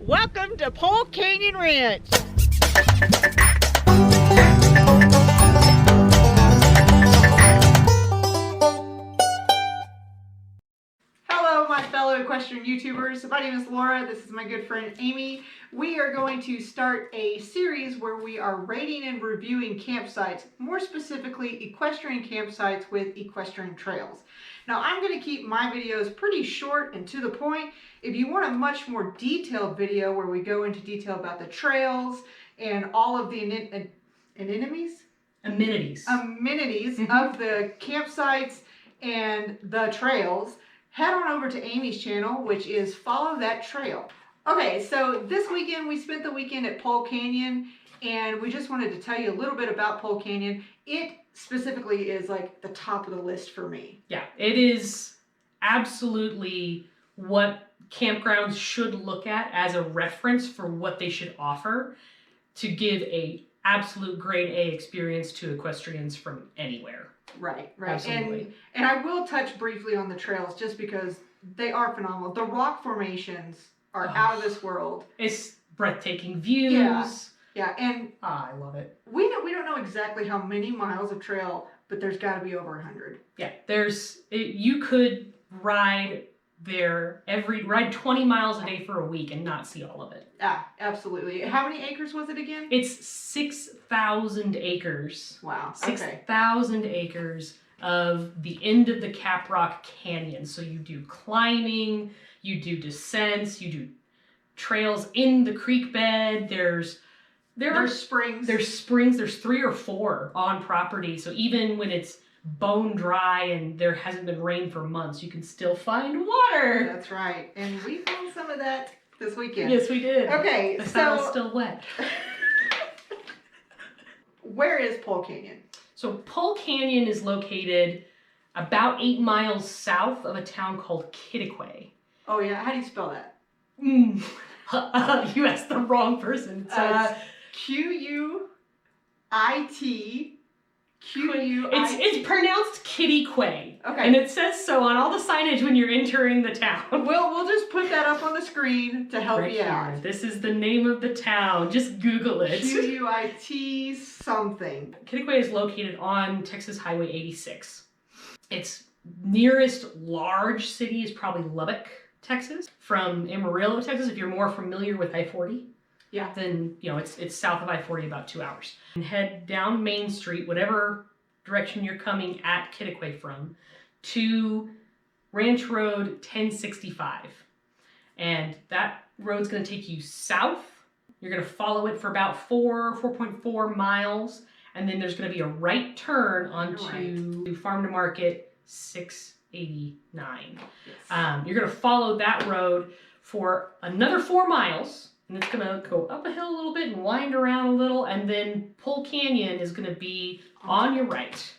Welcome to Pole Canyon Ranch. Hello, my fellow equestrian YouTubers. My name is Laura. This is my good friend Amy. We are going to start a series where we are rating and reviewing campsites, more specifically equestrian campsites with equestrian trails. Now, I'm going to keep my videos pretty short and to the point. If you want a much more detailed video where we go into detail about the trails and all of the amenities of the campsites and the trails, head on over to Amy's channel, which is Follow That Trail. Okay, so this weekend we spent the weekend at Pole Canyon, and we just wanted to tell you a little bit about Pole Canyon. It specifically is like the top of the list for me. Yeah, it is absolutely what campgrounds should look at as a reference for what they should offer to give a absolute grade A experience to equestrians from anywhere. Right. Absolutely. And I will touch briefly on the trails just because they are phenomenal. The rock formations are out of this world. It's breathtaking views. Yeah, and I love it. We don't know exactly how many miles of trail, but there's got to be over 100. Yeah, you could ride 20 miles a day for a week and not see all of it. Ah, absolutely. How many acres was it again? It's 6,000 acres. Wow. 6,000 acres of the end of the Caprock Canyon. So you do climbing, you do descents, you do trails in the creek bed. There's springs. There's springs. There's 3 or 4 on property. So even when it's bone dry and there hasn't been rain for months, you can still find water. That's right. And we found some of that this weekend. Yes, we did. Okay, the soil's still wet. Where is Pole Canyon? So Pole Canyon is located about 8 miles south of a town called Quitaque. Oh yeah, how do you spell that? You asked the wrong person. So Q-U-I-T-Q-U-I-T. It's pronounced Quitaque. Okay. And it says so on all the signage when you're entering the town. We'll just put that up on the screen to help you out. This is the name of the town. Just Google it. Q-U-I-T something. Quitaque is located on Texas Highway 86. Its nearest large city is probably Lubbock, Texas. From Amarillo, Texas, if you're more familiar with I-40, yeah, then it's south of I-40 about 2 hours. And head down Main Street, whatever direction you're coming at Quitaque from, to Ranch Road 1065. And that road's going to take you south. You're going to follow it for about 4.4 miles. And then there's going to be a right turn onto Farm to Market 689. Yes. You're going to follow that road for another 4 miles. And it's going to go up a hill a little bit and wind around a little. And then Pole Canyon is going to be on your right.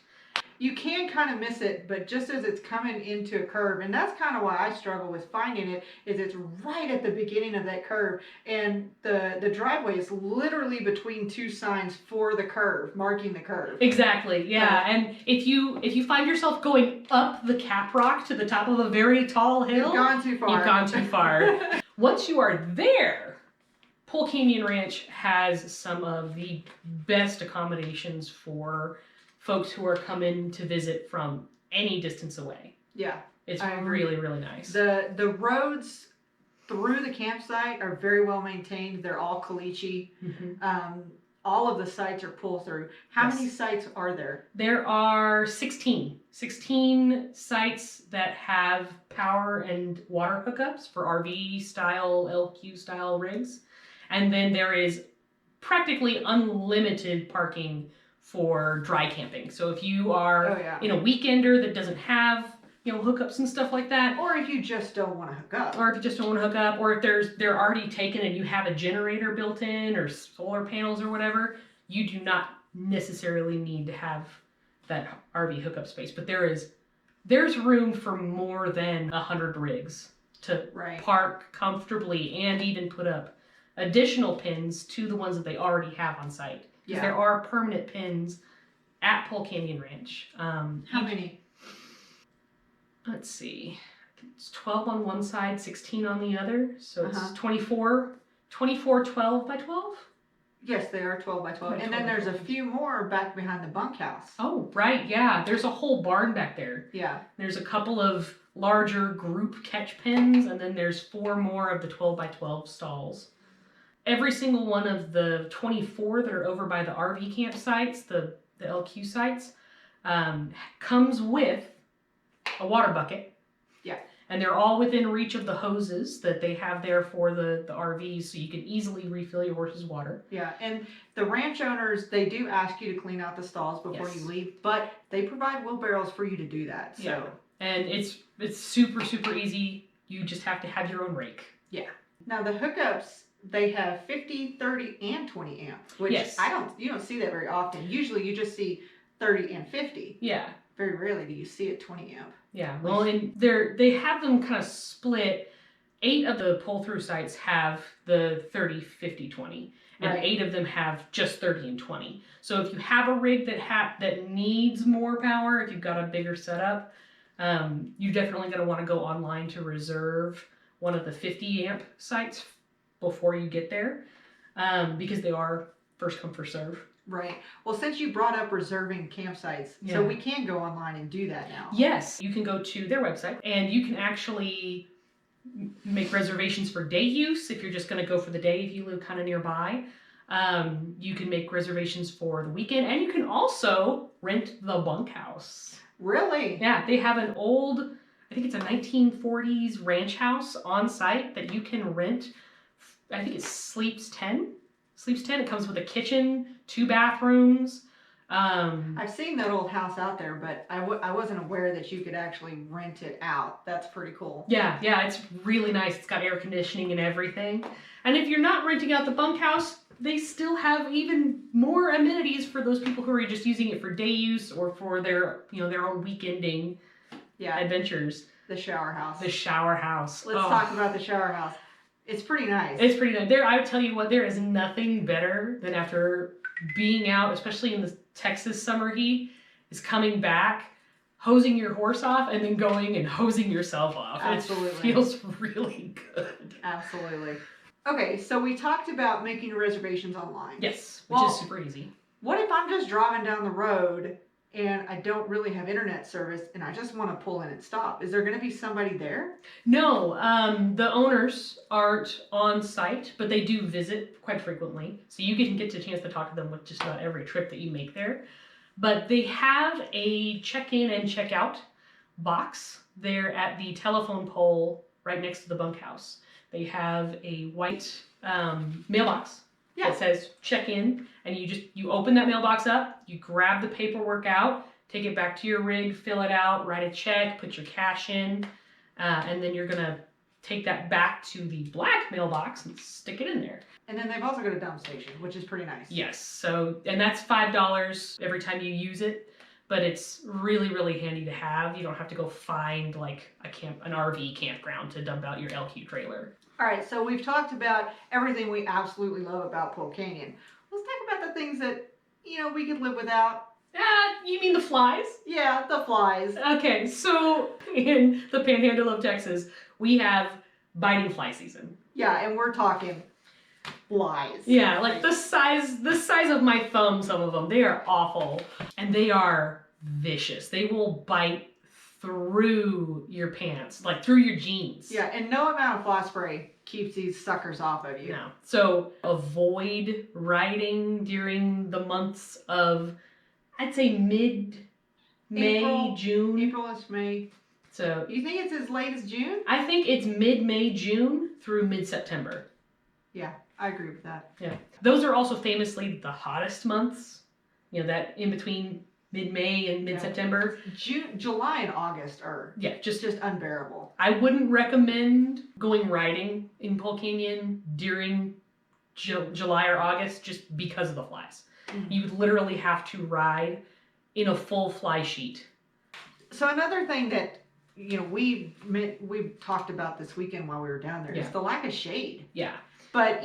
You can kind of miss it, but just as it's coming into a curve, and that's kind of why I struggle with finding it, is it's right at the beginning of that curve, and the driveway is literally between 2 signs for the curve, marking the curve. Exactly, yeah. And if you find yourself going up the Caprock to the top of a very tall hill, you've gone too far. You've gone too far. Once you are there, Pole Canyon Ranch has some of the best accommodations for folks who are coming to visit from any distance away. Yeah. It's really, really nice. The roads through the campsite are very well maintained. They're all caliche. Mm-hmm. All of the sites are pull through. How many sites are there? There are 16 sites that have power and water hookups for RV style, LQ style rigs. And then there is practically unlimited parking for dry camping. So if you are in a weekender that doesn't have hookups and stuff like that, or if you just don't want to hook up, or if they're already taken and you have a generator built in or solar panels or whatever, you do not necessarily need to have that RV hookup space. But there's room for more than 100 rigs to park comfortably and even put up additional pins to the ones that they already have on site. Because there are permanent pins at Pole Canyon Ranch. How many? Let's see. It's 12 on one side, 16 on the other. So it's 24 24 12 by 12? Yes, they are 12 by 12. They're And then 12 by there's a 12. few more back behind the bunkhouse. Oh, right, yeah. There's a whole barn back there. Yeah. There's a couple of larger group catch pens, and then there's 4 more of the 12 by 12 stalls. Every single one of the 24 that are over by the RV campsites, the LQ sites, comes with a water bucket. Yeah. And they're all within reach of the hoses that they have there for the RVs, so you can easily refill your horse's water. Yeah, and the ranch owners, they do ask you to clean out the stalls before you leave, but they provide wheelbarrows for you to do that. So. Yeah. And it's super, super easy. You just have to have your own rake. Yeah. Now the hookups, they have 50, 30, and 20 amp, which you don't see that very often. Usually you just see 30 and 50. Yeah. Very rarely do you see a 20 amp. Yeah, well, and they have them kind of split. 8 of the pull-through sites have the 30, 50, 20, and 8 of them have just 30 and 20. So if you have a rig that needs more power, if you've got a bigger setup, you're definitely going to want to go online to reserve one of the 50 amp sites before you get there, because they are first come, first serve. Right. Well, since you brought up reserving campsites, so we can go online and do that now. Yes, you can go to their website and you can actually make reservations for day use if you're just going to go for the day if you live kind of nearby. You can make reservations for the weekend, and you can also rent the bunkhouse. Really? Yeah, they have an old, I think it's a 1940s ranch house on site that you can rent. I think it sleeps 10. It comes with a kitchen, 2 bathrooms. I've seen that old house out there, but I wasn't aware that you could actually rent it out. That's pretty cool. Yeah, it's really nice. It's got air conditioning and everything. And if you're not renting out the bunkhouse, they still have even more amenities for those people who are just using it for day use or for their own weekending adventures. The shower house. The shower house. Let's talk about the shower house. It's pretty nice. It's pretty nice. I would tell you what, there is nothing better than after being out, especially in the Texas summer heat, is coming back, hosing your horse off, and then going and hosing yourself off. Absolutely. It feels really good. Absolutely. Okay, so we talked about making reservations online. Yes, which is super easy. What if I'm just driving down the road and I don't really have internet service and I just want to pull in and stop? Is there going to be somebody there? No, the owners aren't on site, but they do visit quite frequently. So you can get a chance to talk to them with just about every trip that you make there. But they have a check-in and check-out box there at the telephone pole right next to the bunkhouse. They have a white mailbox that says check in, and you open that mailbox up, you grab the paperwork out, take it back to your rig, fill it out, write a check, put your cash in, and then you're gonna take that back to the black mailbox and stick it in there. And then they've also got a dump station, which is pretty nice. Yes, so, and that's $5 every time you use it, but it's really, really handy to have. You don't have to go find like an RV campground to dump out your LQ trailer. All right, so we've talked about everything we absolutely love about Polk Canyon. Let's talk about the things that, we could live without. You mean the flies? Yeah, the flies. Okay, so in the Panhandle of Texas, we have biting fly season. Yeah, and we're talking flies. Yeah, like the size of my thumb, some of them. They are awful, and they are vicious. They will bite through your pants, like through your jeans. Yeah, and no amount of fly spray keeps these suckers off of you. No. So avoid riding during the months of, I'd say mid-May, June. April-May. So you think it's as late as June? I think it's mid-May, June through mid-September. Yeah, I agree with that. Yeah. Those are also famously the hottest months. That in between mid-May and mid-September. July and August are just unbearable. I wouldn't recommend going riding in Polk Canyon during July or August just because of the flies. Mm-hmm. You would literally have to ride in a full fly sheet. So another thing that we talked about this weekend while we were down there is the lack of shade. Yeah. But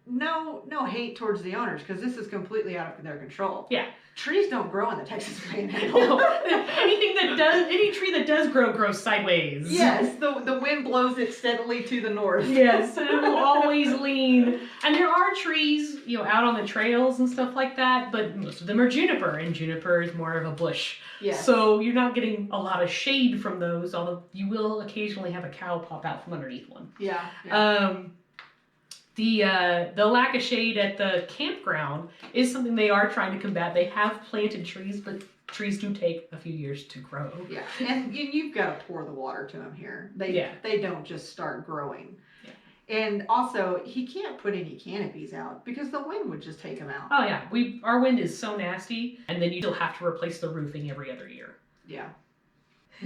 no hate towards the owners, because this is completely out of their control. Yeah. Trees don't grow in the Texas Panhandle. Any tree that does grow grows sideways. Yes, the wind blows it steadily to the north. Yes, and it will always lean. And there are trees, out on the trails and stuff like that, but most of them are juniper, and juniper is more of a bush. Yes. So you're not getting a lot of shade from those, although you will occasionally have a cow pop out from underneath one. Yeah. The lack of shade at the campground is something they are trying to combat. They have planted trees, but trees do take a few years to grow. Yeah, and you've got to pour the water to them here. They don't just start growing. Yeah. And also, he can't put any canopies out because the wind would just take them out. Oh yeah, our wind is so nasty, and then you still have to replace the roofing every other year. Yeah.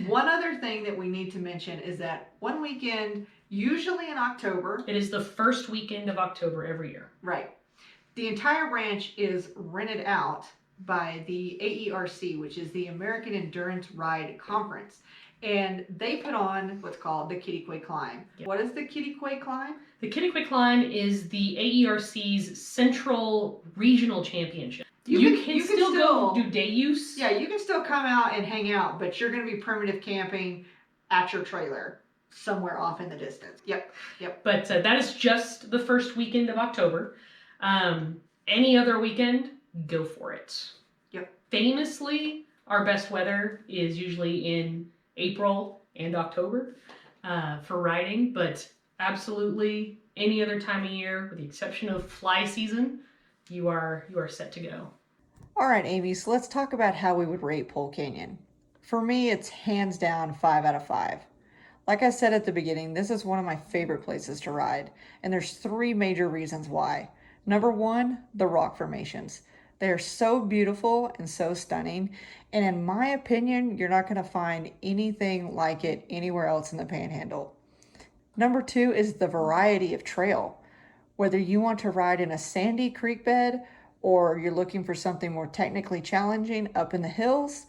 One other thing that we need to mention is that one weekend, usually in October. It is the first weekend of October every year. Right. The entire ranch is rented out by the AERC, which is the American Endurance Ride Conference. And they put on what's called the Quitaque Climb. Yep. What is the Quitaque Climb? The Quitaque Climb is the AERC's Central Regional Championship. You can still go do day use. Yeah, you can still come out and hang out, but you're going to be primitive camping at your trailer somewhere off in the distance. Yep. But that is just the first weekend of October. Any other weekend, go for it. Yep. Famously, our best weather is usually in April and October for riding, but absolutely any other time of year, with the exception of fly season, you are set to go. All right, Amy, so let's talk about how we would rate Pole Canyon. For me, it's hands down 5 out of 5. Like I said at the beginning, this is one of my favorite places to ride, and there's 3 major reasons why. Number 1, the rock formations. They are so beautiful and so stunning, and in my opinion, you're not going to find anything like it anywhere else in the Panhandle. Number 2 is the variety of trail. Whether you want to ride in a sandy creek bed or you're looking for something more technically challenging up in the hills,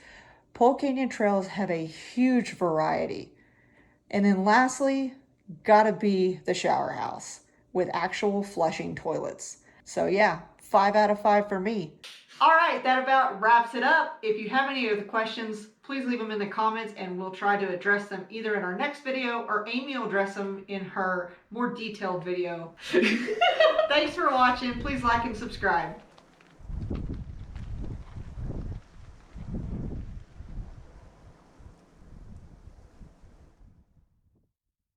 Pole Canyon trails have a huge variety. And then lastly, gotta be the shower house with actual flushing toilets. So yeah, 5 out of 5 for me. All right, that about wraps it up. If you have any other questions, please leave them in the comments and we'll try to address them either in our next video or Amy will address them in her more detailed video. Thanks for watching. Please like and subscribe.